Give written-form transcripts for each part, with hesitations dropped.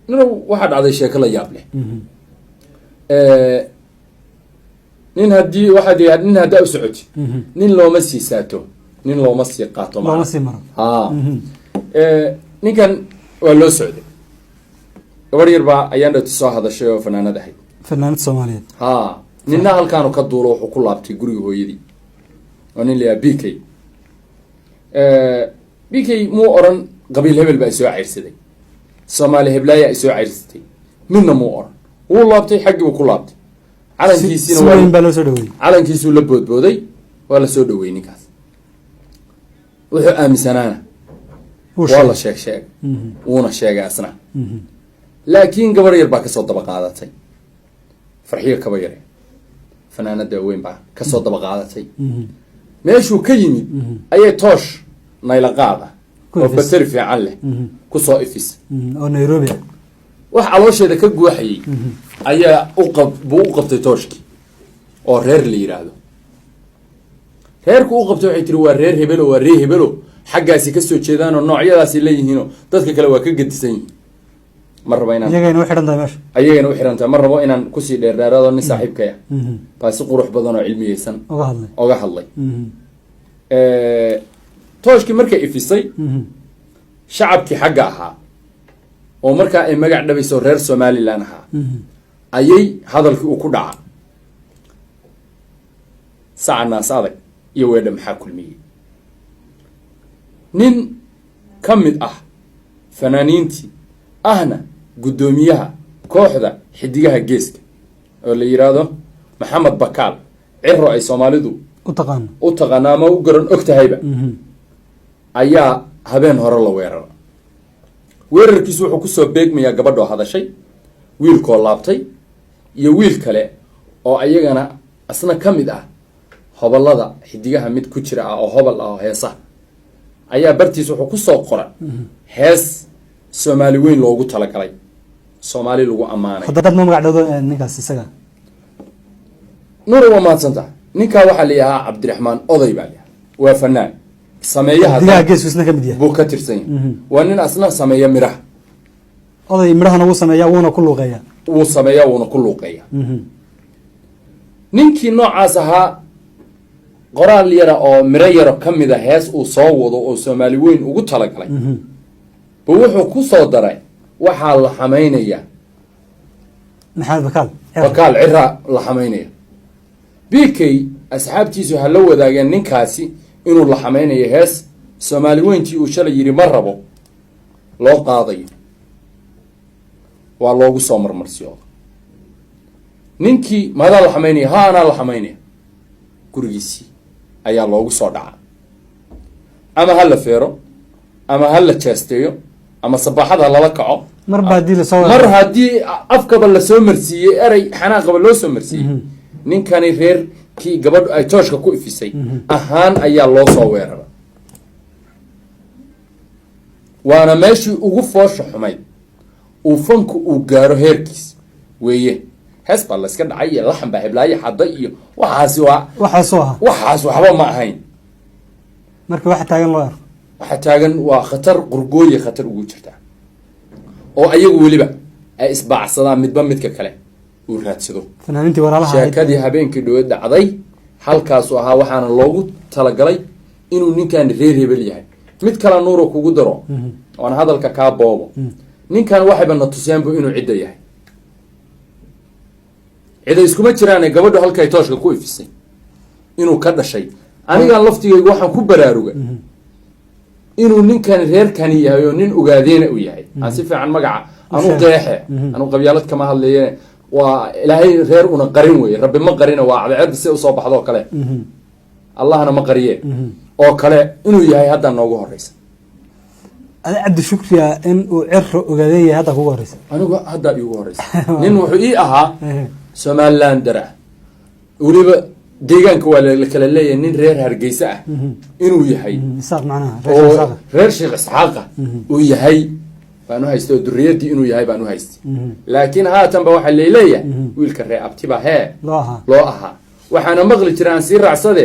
nina waxaa dhacday sheeko la yaab leh nin haddii waxaad nin haddaa u socoti nin looma sii saato nin looma sii qaato looma sii maro ha ninkan waa loo socday gabar yar baa ayaan dhati soo hadashay oo fanaanad ahayd fanaanad Soomaaliyeed ha ninna halkaanu ka duulo wuxuu ku laabtay guriga hooyadii oo nin leeyahay BK muu oran qabiil hebel baa soo cayrsaday Soomaali heblaaya ay soo cayrsatay midna muu oran wuu laabtay xaggii uu ku laabtay calankiisina waa baa loo soo dhaweeyay calankiisu la boodbooday waa la soo dhaweeyay ninkaas wuxuu aaminsanaana waa la sheeg wuuna sheegay asna laakiin gabar yar baa kasoo daba qaadatay farxiyo kaba yare fanaanada weyn baa kasoo daba qaadatay meeshuu ka yimid ayay toosh nayla qaada oo batari fiican leh kusoo ifis oo Nairobi wax caloosheeda ka guuxayay ayaa buu u qabtay tooshkii oo reer la yiraahdo reerku u qabtay waxay tiri waa reer hebelo waa reer hebelo xaggaasi ka soo jeedaan oo noocyadaasi leeyihiin dadka kale waa ka gadisan yihiin mar rabo inaan ayagana u xiran tahay meesha ayagana u xiran tahay mar rabo inaan ku sii dheeraado nin saaxiibkaya baasi qurux badan oo cilmiyeysan oga hadlay tooshkii markay ifisay shacabkii xagga ahaa oo markaa ay magac dhabayso reer Somaliland ahaa ayay hadalkii uu ku dhaca saacnaas adag iyo weedha maxaa kulmiyey nin ka mid ah fanaaniintii ahna guddoomiyaha kooxda xidigaha geeska oo la yiraahdo Maxamed Bakaal ciro ay Soomaalidu u taqaan ama u garan ogtahayba ayaa habeen hore la weerarkiisu wuxuu ku soo beegmayaa gabadhoo hadashay wiilkoo laabtay iyo wiil kale oo ayagana asna ka mid ah hobalada xidigaha mid ku jira ah oo hobal ah oo heesa ayaa bartiis wuxuu ku soo qoray hees Soomaali weyn loogu talagalay Soomaali lagu amaanay hadda ma magac dhado ninkaas isaga nuur waa maadsanta ninka waxa la yahaa Cabdiraxmaan Oday baa waa fanaan sameeyaha digaha geesisna ka mid yahay buu ka tirsan waa nin asna sameeya miraha oday mirahana uu sameeyaa wuuna ku luuqeeya ninkii noocaas ahaa qoraal yara oo miro yaro ka mid ah hees uu soo wado oo Soomaali weyn ugu talagalay buu wuxuu ku soo daray waxaa la xameynaya Maxamed Bakaal cira la xameynaya BK asxaabtiisu hala wadaageen ninkaasi inuu la xameynayo hees Soomaali weyntii uu shalay yiri ma rabo loo qaadayo waa loogu soo marmarsiyo ninkii maada la xameynaya ana la xameynaya gurigiisii ayaa loogu soo dhaca ama hala feero ama hala jeesteeyo ama sabaxada lala kaco mar haddii afkaba la soo marsiiyey eray xanaaqaba loo soo marsiiyey ninkani reer kii gabadh ay tooshka ku ifisay ahaan ayaa loo soo weeraray waana meeshii ugu foosha xumayd uu fanku uu gaaro heerkiis weeye hees baa la iska dhacay iyo laxan baa heblaayo xadda iyo waxaas waxba ma ahayn marka waxa taagan loo arko waxa taagan waa khatar qurgooye khatar ugu jirta oo ayagu waliba ay isbaacsadaan midba midka kale uu raadsado fanaaniintii walaalaha sheekadii habeenkii dhow dhacday halkaas oo ahaa waxaana loogu talagalay inuu ninkan reer hebel yahay mid kala nuuro kugu daro oo aan hadalka ka boobo ninkan waxayba na tuseenbu inuu cidda yahay cid iskuma jiraan gabadhu halkay tooshka ku ifisay inuu ka dhashay aniga laftigaygu waxaan ku baraarugay inuu ninkan reerkani yahay oo nin ogaadeena u yahay aan si fiican magaca anu qeexe anu qabyaalad kama hadlayeen waa ilaahay reer una qarin weeye rabbi ma qarina waa cadceed si u soo baxdo kale allahna ma qariye oo kale inuu yahay hadda noogu horeysa Cabdi Shukriya in uu ciro ogaadeen yahay hadda kugu horeysa anigu hadda igu horeysa nin wuxuu ii ahaa Somaliland dara waliba deegaanka waa la kala leeyahay nin reer Hargeysa ah inuu yahay saaq macnaha reer Sheekh Isxaaqa uu yahay baanu haystay duriyadii inuu yahay baanu haystay laakiin haatan ba waxa leeyahay wiilka reer abtiba loo aha waxaana maqli jiraan si raacsade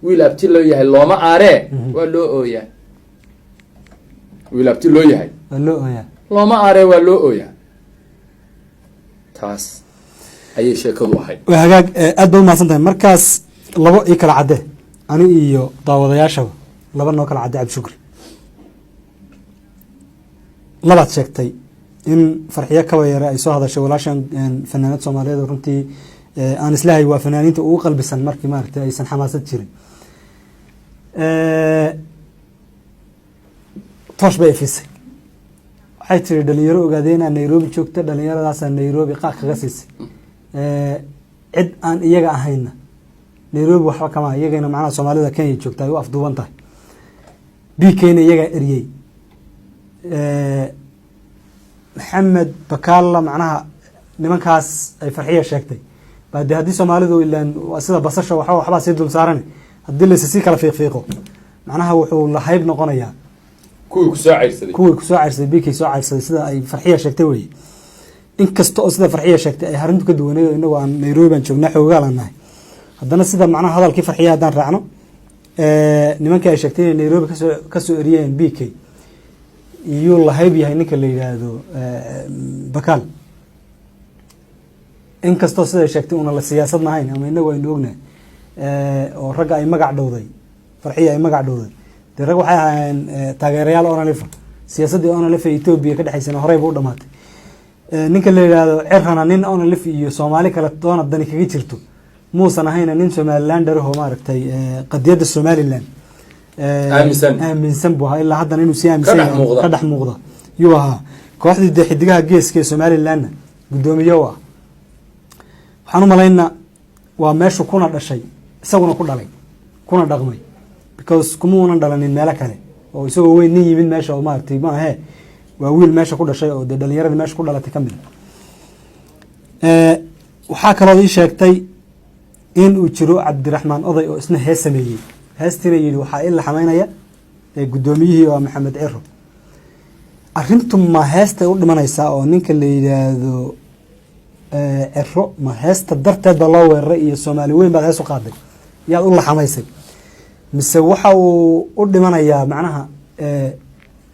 wiil abti loo yahay looma aare waa loo ooyaa wiil abti loo yahay looma aaree waa loo ooyaa. taas ayay sheekadu ahayd. waa hagaag aad ba umahadsan tahay. markaas labo ii kala cadde ani iyo daawadayaashaba laba noo kala cadde cabdishukri. labaad sheegtay in farxiyo kabayare ay soo hadashay walaashan fanaanad soomaaliyeed oo runtii aan islahay waa fanaaniinta ugu qalbisan markii maaragtay aysan xamaasad jirin. toosh bay ifisay, waxay tiri dhalinyaro ogaadeenaa nairobi joogta, dhalinyaradaasaa nairobi qaaq kaga siisay, cid aan iyaga ahayna nairobi waxba kama, iyagana macnaha soomaalida kenya joogta ay u afduuban tahay, bikeyna iyagaa eriyey, maxamed bakaalla macnaha nimankaas ay farxiya sheegtay baa de haddii soomaalidu ilaan sida basasha waxbaa sii dul saaran, haddii laysa sii kala fiiqfiiqo macnaha wuxuu la hayb noqonayaa kuwii kusoo cayrsaday bikey soo cayrsaday sida ay farxiya sheegtay weye. inkasta oo sida farxiya sheegtay ay arrintu ka duwaneed inagoo aan nairobi baan joognaa xoogaalaan nahay, haddana sida macnaha hadalkii farxiya haddaan raacno nimankii ay sheegtay inay nairobi kasoo eriyeen bikey iyuu la hayb yahay ninka la yidhaahdo bakaal. inkastoo siday sheegtay una la siyaasad nahayn ama inagu aynu ognahay oo ragga ay magac dhowday farxiya ay magac dhowday dee rag waxay ahaayeen taageerayaal onalifa, siyaasaddii onalifa etoobiya ka dhexaysana horeyba u dhamaatay. ninka la yidhaahdo cirana nin onalif iyo soomaali kale doona dani kaga jirto muusan ahayna nin somalilander ahoo maaragtay qadiyadda somalilan aaminsan buu ahaa ilaa haddana inuu sii aaminsan ka dhex muuqda yuu ahaa. kooxdii dee xidigaha geeska ee somalilanna guddoomiye u ah. waxaan u malaynaa waa meeshu kuna dhashay isaguna ku dhalay kuna dhaqmay, because kuma unan dhalanin meelo kale oo isagoo weyn nin yimid meesha oo maaragtay maahe waa wiil meesha ku dhashay oo dee dhalinyaradii meesha ku dhalatay ka mid a. waxaa kaloo ii sheegtay in uu jiro cabdiraxmaan oday oo isna hees sameeyey, heestiina yidhi waxaa ila xamaynaya guddoomiyihii oo maxamed ciro. arrintu ma heestay u dhimanaysaa oo ninka la yidhaahdo ciro ma heesta darteed baa loo weeraray iyo soomaali weyn baad hees u qaaday yaad u laxamaysay, mise waxa uu u dhimanayaa macnaha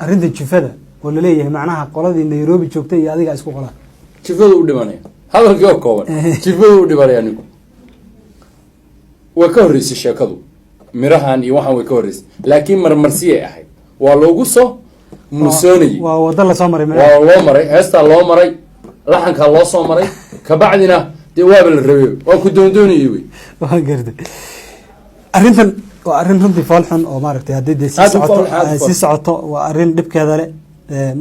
arrinta jufada oo laleeyahay macnaha qoladii nairobi joogtay iyo adiga isku qolaa jifadu u dhimanaya hadalkii oo kooban jifadu u dhimanaya ninku way ka horreysay sheekadu mirahan iyo waxaan way ka horreysay laakiin marmarsiyay ahayd waa loogu soo musoonayay waa wada la soo maray waa loo maray heestaa loo maray laxankaa loo soo maray kabacdina dee waaba la rabay waa ku doondoonayay wey waa gartay. arrintan waa arrin runtii foolxun oo maaragtay haddii dee sii socoto waa arrin dhibkeeda le.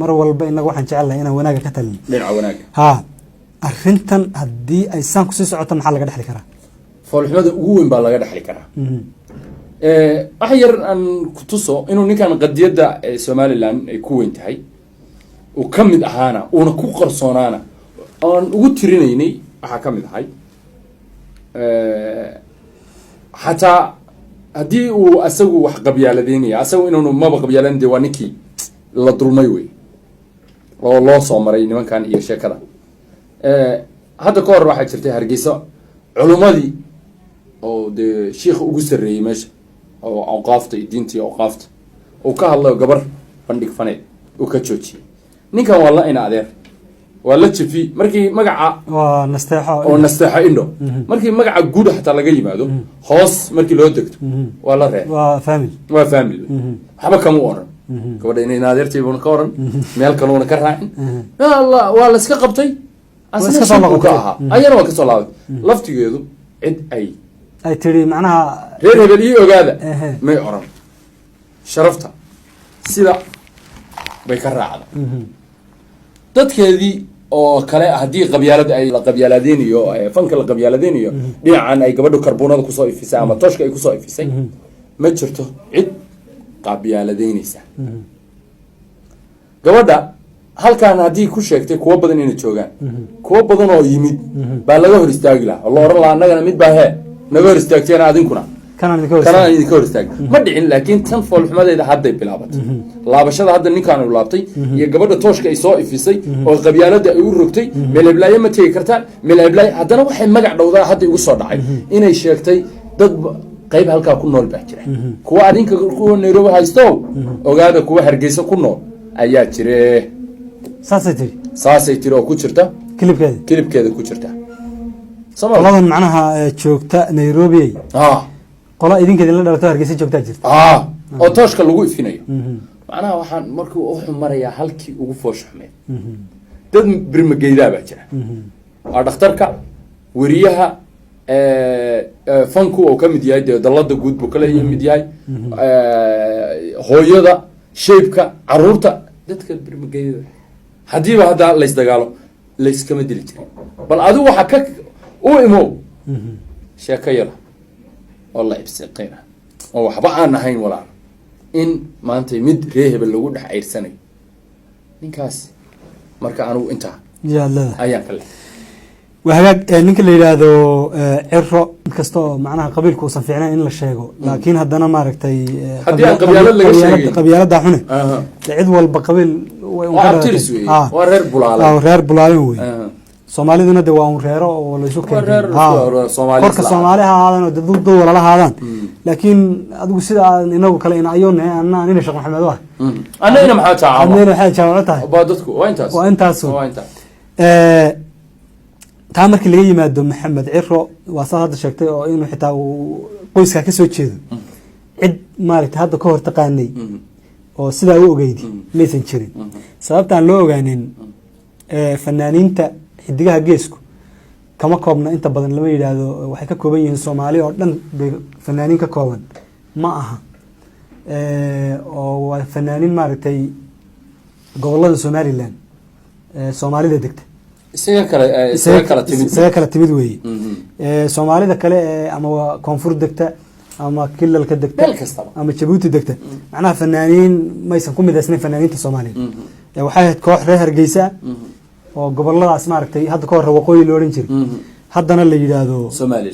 mar walba inaga waxaan jecelnahay inaan wanaaga ka talino dhinaca wanaaga. ha arrintan haddii ay saan kusii socoto maxaa laga dhexli karaa? foolxumada ugu weyn baa laga dhexli karaa. wax yar aan ku tuso inuu ninkan qadiyadda somalilan ay ku weyn tahay uu ka mid ahaana uuna ku qarsoonaana oan ugu tirinaynay waxaa ka mid ahay xataa haddii uu asagu wax qabyaaladeynaya asagu inuunu maba qabyaalan de waa ninkii la dulmay wey oo loo soo maray nimankan iyo sheekada. hadda ka hor waxaa jirtay hargeysa culummadii oo dee shiikha ugu sarreeyey meesha oo awqaafta iyo diinta iyo awqaafta uu ka hadlayo gabar bandhig faneed uu ka joojiyey. ninkan waa la ina adeer waa la jafi markii magaca waa nasteexo oo nasteexo indho markii magaca guud xataa laga yimaado hoos markii loo degto waa la reeb waa family waxba kama oran gabadha inay naadeertaybuuna ka oran meel kaluuna ka raacin allah waa la iska qabtay asna shaqo ka ahaa ayana waa kasoo laabay laftigeedu cid ay tiri macnaha reer hebel ii ogaada may oran sharafta sida bay ka raacda dadkeedii oo kale haddii qabyaalada ay la qabyaaladeynayo fanka la qabyaaladeynayo dhinacan ay gabadhu karboonada kusoo ifisay ama tooshka ay kusoo ifisay ma jirto cid qabyaaladeenaysa. gabadha halkaan haddii ku sheegtay kuwo badan inay joogaan kuwo badan oo yimid baa laga hor istaagi lahaa oo la oran lahaa annagana mid baa hee naga hor istaagteen adinkuna kanaan idinka hor istaag ma dhicin. laakiin tan foolxumadeeda hadday bilaabatay laabashada hadda ninkaanu laabtay iyo gabadha tooshka ay soo ifisay oo qabyaalada ay u rogtay meel heblaayo ma tegi kartaan meel heblaayo haddana waxay magac dhowdaa hadda igu soo dhacay inay sheegtay dad qayb halkaa ku nool baa jira kuwa adinka kuwa nairobi haysto ogaada kuwa hargeysa ku nool ayaa jire saasay tiri saasay tiri oo ku jirta kilibkeeda kilibkeeda ku jirta qoladan macnaha joogta Nairobi ah qola idinkeeda la dhalato Hargeysa joogta jirta oo tooshka lagu ifinayo macnaha waxaan markuu wuxuu marayaa halkii ugu fooshaxmay dad birmageyda baa jira waa dhakhtarka wariyaha fanku oo kamid yahay dalada guud buu kala yimid yahay hooyada sheebka caruurta dadka birmageyda hadiiba hadda la isdagaalo la iskama dili jirin bal adigu waxa ka u imo sheeko yara oo la ibsiqina oo waxba aan ahayn walaal in maanta mid reehba lagu dhex ayrsanayo ninkaas marka anigu inta yaalada ayaan kale وهاجاك ninka la yiraahdo cirro kasto macnaha qabiilku san fiicnaan in la sheego laakiin hadana ma aragtay qabiilada laga sheegay qabiilada xune cid walba qabiil way u waa reer bulaale reer bulaale way Soomaaliduna de waa un reero oo la isku keenay korka Soomaaliha aadan dad walaal ahaadaan laakiin adigu sida inagu kale in ayoonay anna shaqo Maxamed waa anna maxaa tacaawun anna waxa jawaab tahay baadadku waa intaas taa markii laga yimaado Maxamed Cirro waa saad hadda sheegtay oo inuu xitaa qoyska ka soo jeedo cid maaragtay hadda ka hor taqaanay oo sidaa u ogeydi maysan jirin sababtaan loo ogaanin fanaaniinta xidigaha geesku kama koobna inta badan lama yiraahdo waxay ka kooban yihiin Soomaali oo dhan fanaaniin ka kooban ma aha oo waa fanaaniin maaragtay gobolada Somaliland Soomaalida degta isaga kala timid weeye Soomaalida kale ama koonfur degta ama kilalka degta ama Djibouti degta macnaha fanaaniin maysan ku midaysnayn fanaaniinta Soomaaliyeed waxay ahayd koox reer Hargeysa oo goboladaas maaragtay hadda ka hor waqooyi loo oran jiray haddana la yiraahdo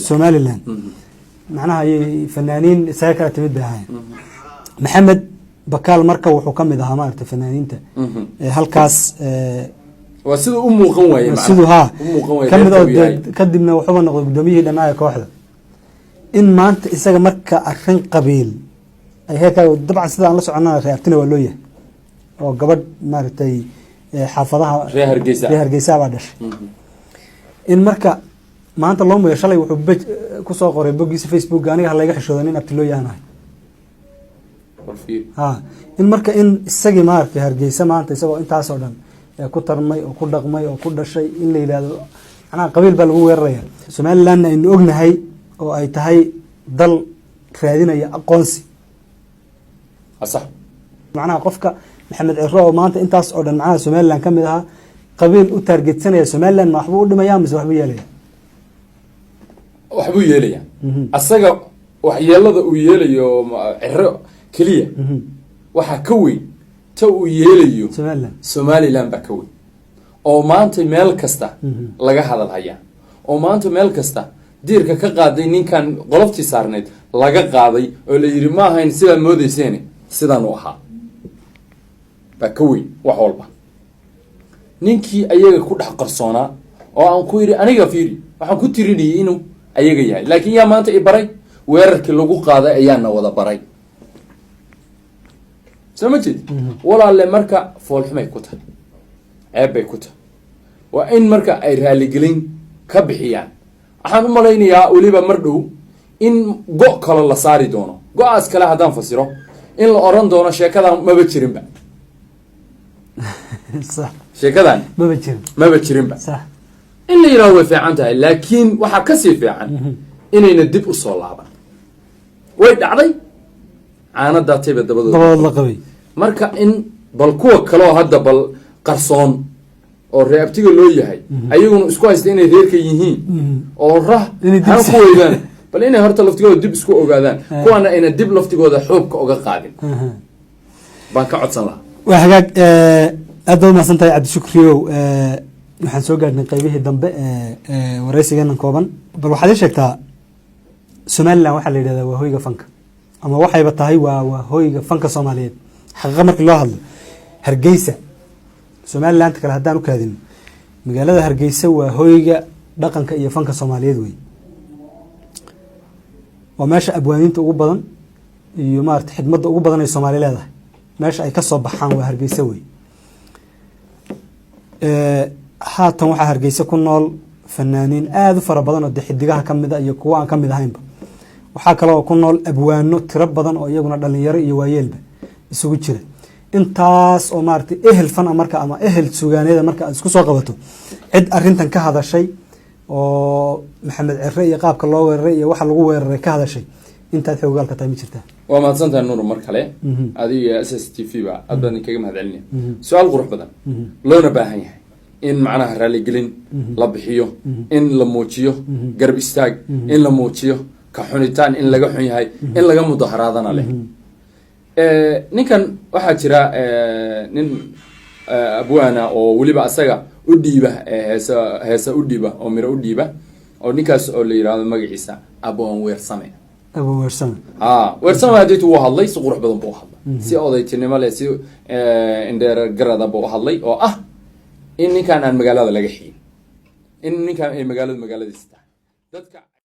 Somaliland macnaha ay fanaaniin isaga kala timid baahay Maxamed Bakaal marka wuxuu kamid ahaa maaragtay fanaaniinta halkaas وسيدو أمو قوي وسيدو ها كم كدبنا وحبنا نقول قداميه لنا كواحدة إن ما أنت إسقى مكة أخين قبيل أي هيك طبعا سيدا الله سبحانه رياضتنا ولوية وقبل مارتي حافظها ريهر جيسا بعدش إن مركا ما أنت اللهم يا شلي وحبك كسر قريب بوجي فيسبوك أنا هلا يجح شذانين أبتلوي أنا ها إن مركا إن إسقى مارك ريهر جيسا ما أنت إسقى أنت عصرنا ku tarmay oo ku dhaqmay oo ku dhashay in la yiraahdo ana qabiil baa lagu weeraraya Somaliland in ognahay oo ay tahay dal raadinaya aqoonsi asax macnaha qofka Maxamed Cirro oo maanta intaas oo dhan macnaha Somaliland kamid aha qabiil u targetsanaya Somaliland ma waxba u dhimayaa mise waxba yeelaya asaga waxyeelada uu yeelayo Cirro kaliya waxa ka weyn uu yeelayo Somaliland baa ka weyn oo maanta meel kasta laga hadal haya oo maanta meel kasta diirka ka qaaday ninkan qoloftii saarneed laga qaaday oo la yiri ma ahayn sida moodeyseen sidaan u ahaa baa ka weyn wax walba ninkii ayaga ku dhex qarsoona oo aan ku yiri aniga fiiri waxaan ku tirinayay inuu ayaga yahay laakiin yaa maanta i baray weerarkii lagu qaaday ayaana wada baray سمعتي ولا اللي مركا فول حماي كوتا عيب كوتا وإن مركا أي رالي قلين كبحيان أحنا ملايين يا وليبا مردو إن قو كلا الله صاري دونه قو أسكلا هدان فسيرو إن الأوران دونا شيكادا ما بتشيرين بقى صح شيكادا ما بتشيرين بقى صح إن اللي يراوي في عنتها لكن وحا كسي في عن إن يندب الصلاة ويد عضي أنا داتي بالضبط قوي marka in bal kuwa kale hadda bal qarsoon oo reebtiga loo yahay ayaguna isku haysteen inay reerka yihiin oo rah aan ku weydaan bal inay horta laftigooda dib isku ogaadaan kuwana ayna dib laftigooda xoobka uga qaadin baan ka codsan lahaa waa hagaag aad baad mahadsantahay Cabdishukriyow waxaan soo gaarnay qaybihii dambe wareysigeena kooban bal waxaad ii sheegtaa Somaliland waxa la yiraahdaa waa hoyga fanka ama waxayba tahay waa hoyga fanka Soomaaliyeed حقا markii loo hadlo Hargeysa Somaliland kala hadaan u kaadin magaalada Hargeysa waa hoyga dhaqanka iyo fanka Soomaaliyeed way waa meesha abwaaninta ugu badan iyo maarta xidmada ugu badan ee Soomaaliyeed leedahay meesha ay ka soo baxaan waa Hargeysa way haatan waxaa Hargeysa ku nool fanaaniin aad u fara badan oo xidigaha kamid ah iyo kuwa aan kamid ahaynba waxaa kale oo ku nool abwaano tiro badan oo iyaguna dhalinyaro iyo waayeelba isugu jira intaas oo maartay ehel fan marka ama ehel suugaaneeda marka aad isku soo qabato cid arintan ka hadashay oo Maxamed Cirre iyo qaabka loo weeraray iyo waxa lagu weeraray ka hadashay intaad xoogaalka tahay ma jirtaa waa mahadsantahay Nuur mar kale adiga SSTV ba aad baan kaga mahadcelinaya su'aal qurux badan loona baahan yahay in macnaha raali gelin la bixiyo in la muujiyo garab istaag in la muujiyo ka xunitaan in laga xun yahay in laga mudaharaadana leh ninkan waxa jira nin abwaana oo waliba asaga u dhiiba heesa u dhiiba oo miro u dhiiba oo ninkaas oo la yiraahdo magaciisa Aboon Weersame weersame hadii uu hadlay si qurux badan buu hadlay si odaytinimo leh si indheer garada buu hadlay oo ah in ninkan aan magaalada laga xiin in ninkan ay magaaladiisa dadka